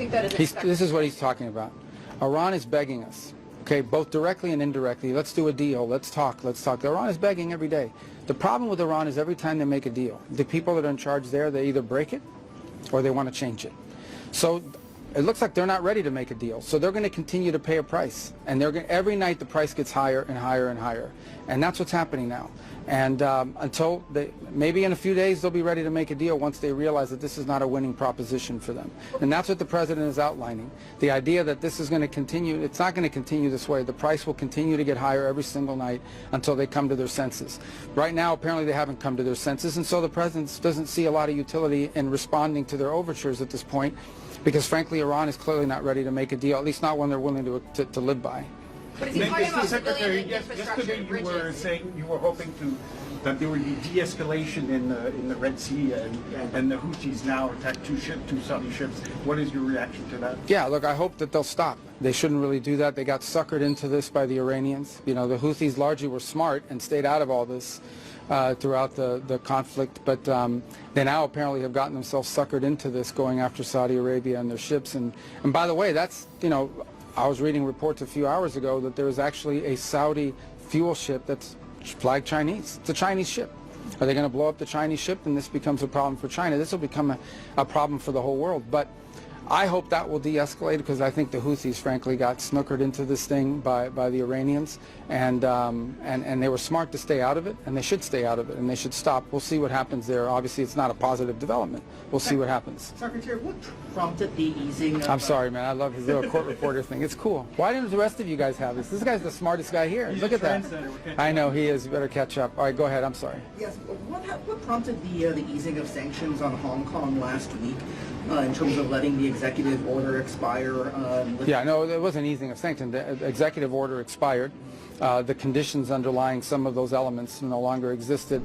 think that is This is what he's talking about. Iran is begging us, okay, both directly and indirectly. Let's do a deal. Let's talk. Let's talk. Iran is begging every day. The problem with Iran is every time they make a deal, the people that are in charge there, they either break it or they want to change it. So it looks like they're not ready to make a deal. So they're going to continue to pay a price. And every night the price gets higher and higher and higher. And that's what's happening now. And until maybe in a few days they'll be ready to make a deal once they realize that this is not a winning proposition for them. And that's what the president is outlining. The idea that this is going to continue, it's not going to continue this way. The price will continue to get higher every single night until they come to their senses. Right now, apparently they haven't come to their senses, and so the president doesn't see a lot of utility in responding to their overtures at this point, because frankly Iran is clearly not ready to make a deal, at least not one they're willing to live by. But is he talking about Secretary, civilian infrastructure yesterday and you were bridges? saying you were hoping that there would be de-escalation in the Red Sea, and the Houthis now attacked two Saudi ships. What is your reaction to that? Yeah, look, I hope that they'll stop. They shouldn't really do that. They got suckered into this by the Iranians. You know, the Houthis largely were smart and stayed out of all this throughout the conflict, but they now apparently have gotten themselves suckered into this, going after Saudi Arabia and their ships. And by the way, that's, you know, I was reading reports a few hours ago that there is actually a Saudi fuel ship that's flagged Chinese. It's a Chinese ship. Are they going to blow up the Chinese ship? Then this becomes a problem for China. This will become a problem for the whole world. But I hope that will de-escalate, because I think the Houthis, frankly, got snookered into this thing by the Iranians, and they were smart to stay out of it, and they should stay out of it, and they should stop. We'll see what happens there. Obviously, it's not a positive development. We'll see what happens. Secretary, what prompted the easing of... I'm sorry, man. I love his little court reporter thing. It's cool. Why didn't the rest of you guys have this? This guy's the smartest guy here. Look at that. I know he is. Better catch up. All right, go ahead. I'm sorry. Yes, what prompted the easing of sanctions on Hong Kong last week in terms of letting the executive order expire? Yeah, no, it wasn't easing of sanctions. The executive order expired. The conditions underlying some of those elements no longer existed.